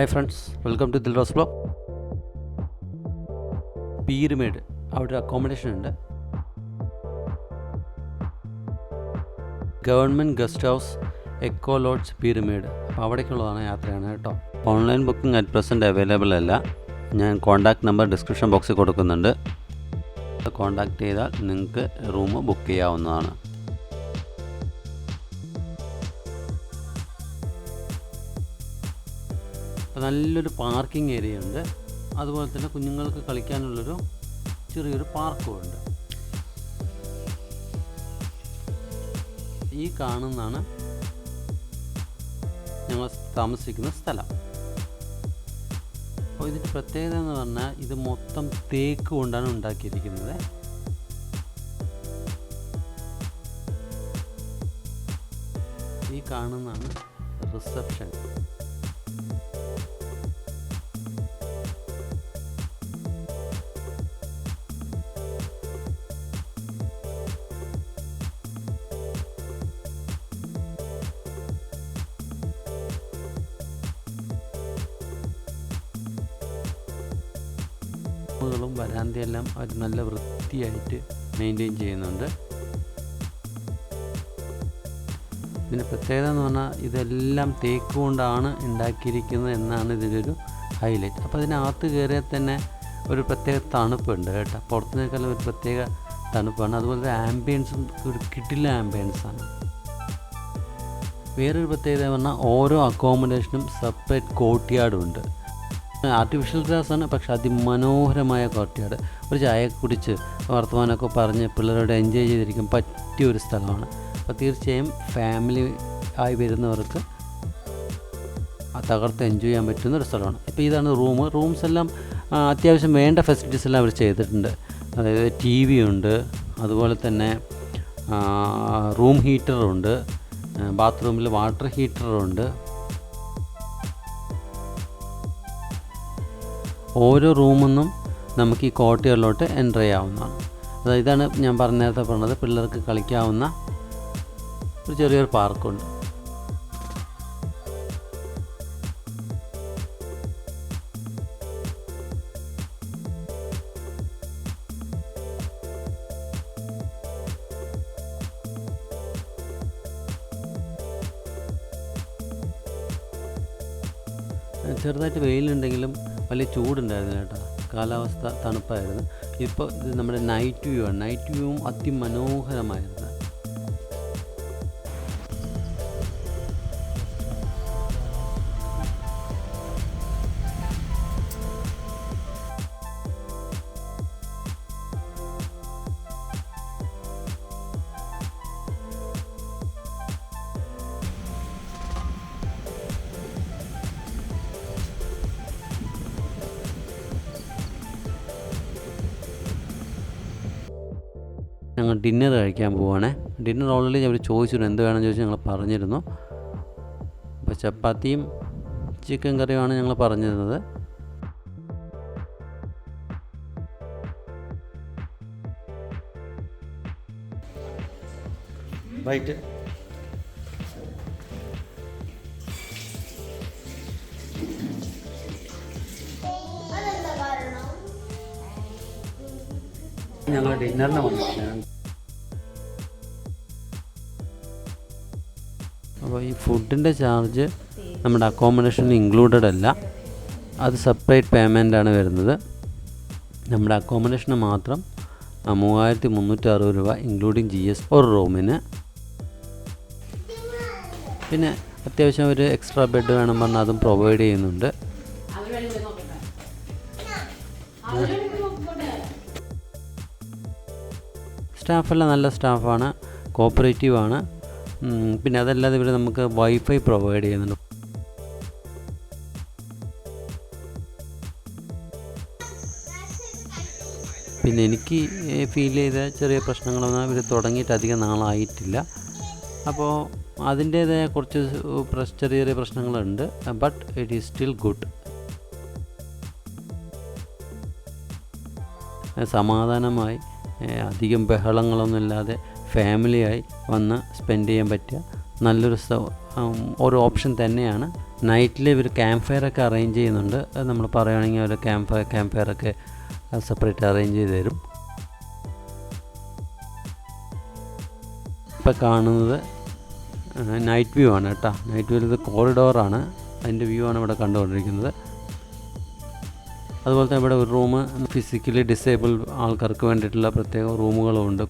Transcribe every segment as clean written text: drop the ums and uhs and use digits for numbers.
Hi friends, welcome to Dilrose blog. Peermade അവിടെ accommodation ഉണ്ട്. Government guest house eco lodge Peermade. അപ്പോൾ അവിടേക്കുള്ളതാണ്, യാത്രയാണ് കേട്ടോ. Online booking at present available അല്ല. ഞാൻ കോൺടാക്റ്റ് നമ്പർ ഡിസ്ക്രിപ്ഷൻ ബോക്സിൽ കൊടുക്കുന്നുണ്ട്. കോൺടാക്റ്റ് ചെയ്താൽ നിങ്ങൾക്ക് റൂം ബുക്ക് ചെയ്യാവുന്നതാണ്. നല്ലൊരു പാർക്കിംഗ് ഏരിയ ഉണ്ട്. അതുപോലെ തന്നെ കുഞ്ഞുങ്ങൾക്ക് കളിക്കാനുള്ളൊരു ചെറിയൊരു പാർക്കും ഉണ്ട്. ഈ കാണുന്നതാണ് ഞങ്ങൾ താമസിക്കുന്ന സ്ഥലം. അപ്പോൾ ഇതിൻ്റെ പ്രത്യേകത എന്ന് പറഞ്ഞാൽ ഇത് മൊത്തം തേക്ക് കൊണ്ടാണ് ഉണ്ടാക്കിയിരിക്കുന്നത്. ഈ കാണുന്നതാണ് റിസപ്ഷൻ. ും വരാന്തയെല്ലാം അവർ നല്ല വൃത്തിയായിട്ട് മെയിൻറ്റെയിൻ ചെയ്യുന്നുണ്ട്. ഇതിൻ്റെ പ്രത്യേകത എന്ന് പറഞ്ഞാൽ ഇതെല്ലാം തേക്ക് കൊണ്ടാണ് ഉണ്ടാക്കിയിരിക്കുന്നത് എന്നാണ് ഇതിലൊരു ഹൈലൈറ്റ്. അപ്പോൾ അതിനകത്ത് കയറിയാൽ തന്നെ ഒരു പ്രത്യേക തണുപ്പുണ്ട് കേട്ടോ. പുറത്തുനിന്നേക്കാളും ഒരു പ്രത്യേക തണുപ്പാണ്. അതുപോലെ ആംബിയൻസും ഒരു കിടില ആംബിയൻസാണ്. വേറൊരു പ്രത്യേകത പറഞ്ഞാൽ ഓരോ അക്കോമഡേഷനും സെപ്പറേറ്റ് കോർട്ട്യാർഡും ഉണ്ട്. ആർട്ടിഫിഷ്യൽ ഗ്രാസാണ്, പക്ഷേ അതിമനോഹരമായ കോർട്ട്യാർഡ്. ഒരു ചായ കുടിച്ച് വർത്തമാനമൊക്കെ പറഞ്ഞ് പിള്ളേരോട് എൻജോയ് ചെയ്തിരിക്കാൻ പറ്റിയ ഒരു സ്ഥലമാണ്. അപ്പോൾ തീർച്ചയായും ഫാമിലി ആയി വരുന്നവർക്ക് തകർത്ത് എൻജോയ് ചെയ്യാൻ പറ്റുന്ന ഒരു സ്ഥലമാണ്. ഇപ്പോൾ ഇതാണ് റൂംസ് എല്ലാം അത്യാവശ്യം വേണ്ട ഫെസിലിറ്റീസ് എല്ലാം അവർ ചെയ്തിട്ടുണ്ട്. അതായത് TV ഉണ്ട്, അതുപോലെ തന്നെ റൂം ഹീറ്ററുണ്ട്, ബാത്റൂമിൽ വാട്ടർ ഹീറ്ററുണ്ട്. ഓരോ റൂമിൽ നിന്നും നമുക്ക് ഈ കോർട്ട്യാർഡിലോട്ട് എൻ്റർ ചെയ്യാവുന്നതാണ്. അതായത് ഇതാണ് ഞാൻ നേരത്തെ പറഞ്ഞത്, പിള്ളേർക്ക് കളിക്കാവുന്ന ഒരു ചെറിയൊരു പാർക്കുണ്ട്. ചെറുതായിട്ട് വെയിലുണ്ടെങ്കിലും വലിയ ചൂടുണ്ടായിരുന്നു കേട്ടോ. കാലാവസ്ഥ തണുപ്പായിരുന്നു. ഇപ്പോൾ ഇത് നമ്മുടെ നൈറ്റ് വ്യൂ ആണ്. നൈറ്റ് വ്യൂവും അതിമനോഹരമായിരുന്നു. ഞങ്ങൾ ഡിന്നർ കഴിക്കാൻ പോവുകയാണേ. ഡിന്നർ ഓൾറെഡി അവർ ചോദിച്ചിരുന്നു എന്ത് വേണമെന്ന് ചോദിച്ചാൽ ഞങ്ങൾ പറഞ്ഞിരുന്നു. അപ്പോൾ ചപ്പാത്തിയും ചിക്കൻ കറിയുമാണ് ഞങ്ങൾ പറഞ്ഞിരുന്നത്. റൈറ്റ്. ഞങ്ങൾ ഡിന്നറിന് വന്നിട്ടുണ്ട്. അപ്പോൾ ഈ ഫുഡിൻ്റെ ചാർജ് നമ്മുടെ അക്കോമഡേഷനിൽ ഇൻക്ലൂഡഡ് അല്ല. അത് സെപ്പറേറ്റ് പേയ്മെൻ്റാണ് വരുന്നത്. നമ്മുടെ അക്കോമഡേഷന് മാത്രം 3360 രൂപ ഇൻക്ലൂഡിങ് GST ഒരു റൂമിന്. പിന്നെ അത്യാവശ്യം ഒരു എക്സ്ട്രാ ബെഡ് വേണം പറഞ്ഞാൽ അതും പ്രൊവൈഡ് ചെയ്യുന്നുണ്ട്. സ്റ്റാഫെല്ലാം നല്ല സ്റ്റാഫാണ്, കോപ്പറേറ്റീവാണ്. പിന്നെ അതല്ലാതെ ഇവർ നമുക്ക് വൈഫൈ പ്രൊവൈഡ് ചെയ്യുന്നുണ്ട്. പിന്നെ എനിക്ക് ഫീൽ ചെയ്ത ചെറിയ പ്രശ്നങ്ങളൊന്നും ഇവർ തുടങ്ങിയിട്ട് അധികം നാളായിട്ടില്ല. അപ്പോൾ അതിൻ്റേതായ കുറച്ച് ചെറിയ പ്രശ്നങ്ങളുണ്ട്. But it is still good. സമാധാനമായി അധികം ബഹളങ്ങളൊന്നുമില്ലാതെ ഫാമിലിയായി വന്ന് സ്പെൻഡ് ചെയ്യാൻ പറ്റിയ നല്ലൊരു ഒരു ഓപ്ഷൻ തന്നെയാണ് നൈറ്റിൽ ഇവർ ക്യാമ്പ് ഫയറൊക്കെ അറേഞ്ച് ചെയ്യുന്നുണ്ട്. അത് നമ്മൾ പറയുകയാണെങ്കിൽ അവർ ക്യാമ്പ് ഫയറൊക്കെ സെപ്പറേറ്റ് അറേഞ്ച് ചെയ്ത് തരും. ഇപ്പോൾ കാണുന്നത് നൈറ്റ് വ്യൂ ആണ് കേട്ടോ. നൈറ്റ് വ്യൂവിൽ ഇത് കോറിഡോറാണ്, അതിൻ്റെ വ്യൂ ആണ് ഇവിടെ കണ്ടുകൊണ്ടിരിക്കുന്നത്. അതുപോലെ തന്നെ ഇവിടെ ഒരു റൂം ഫിസിക്കലി ഡിസേബിൾഡ് ആൾക്കാർക്ക് വേണ്ടിയിട്ടുള്ള പ്രത്യേക റൂമുകളും ഉണ്ട്.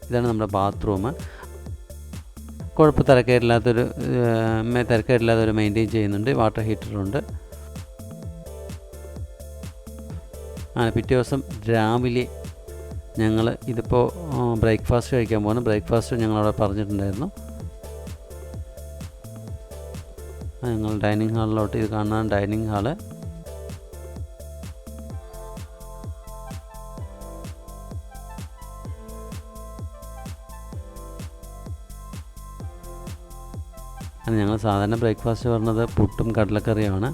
ഇതാണ് നമ്മുടെ ബാത്റൂം. തിരക്കേടില്ലാത്തൊരു മെയിൻറ്റെയിൻ ചെയ്യുന്നുണ്ട്. വാട്ടർ ഹീറ്ററുണ്ട്. പിറ്റേ ദിവസം രാവിലെ ഞങ്ങൾ ഇതിപ്പോൾ ബ്രേക്ക്ഫാസ്റ്റ് കഴിക്കാൻ പോകുന്നു. ബ്രേക്ക്ഫാസ്റ്റ് ഞങ്ങളവിടെ പറഞ്ഞിട്ടുണ്ടായിരുന്നു. ഞങ്ങൾ ഡൈനിങ് ഹാളിലോട്ട്, ഇത് കാണാൻ ഡൈനിങ് ഹാള്. ഞങ്ങൾ സാധാരണ ബ്രേക്ക്ഫാസ്റ്റ് പറഞ്ഞത് പുട്ടും കടലക്കറിയുമാണ്.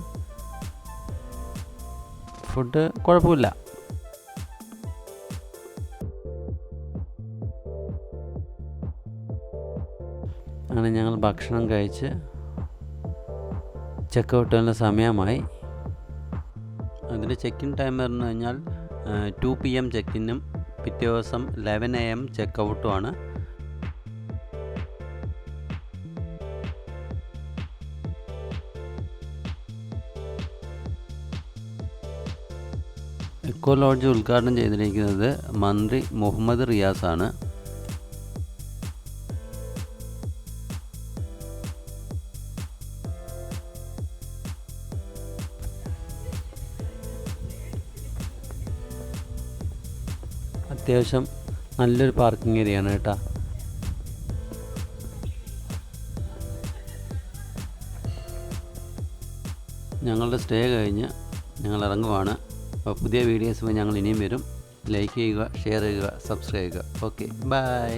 ഫുഡ് കുഴപ്പമില്ല. അങ്ങനെ ഞങ്ങൾ ഭക്ഷണം കഴിച്ച് ചെക്കൗട്ടിൻ്റെ സമയമായി. അതിൻ്റെ ചെക്ക് ഇൻ ടൈം പറഞ്ഞു കഴിഞ്ഞാൽ 2 PM ചെക്കിനും പിറ്റേ ദിവസം 11 AM ചെക്കൗട്ടുമാണ്. എക്കോ ലോഡ്ജ് ഉദ്ഘാടനം ചെയ്തിരിക്കുന്നത് മന്ത്രി മുഹമ്മദ് റിയാസാണ്. അത്യാവശ്യം നല്ലൊരു പാർക്കിംഗ് ഏരിയയാണ് കേട്ടോ. ഞങ്ങളുടെ സ്റ്റേ കഴിഞ്ഞ് ഞങ്ങൾ ഇറങ്ങുവാണ്. അപ്പോൾ പുതിയ വീഡിയോസുമായി ഞങ്ങൾ ഇനിയും വരും. ലൈക്ക് ചെയ്യുക, ഷെയർ ചെയ്യുക, സബ്സ്ക്രൈബ് ചെയ്യുക. Okay, by.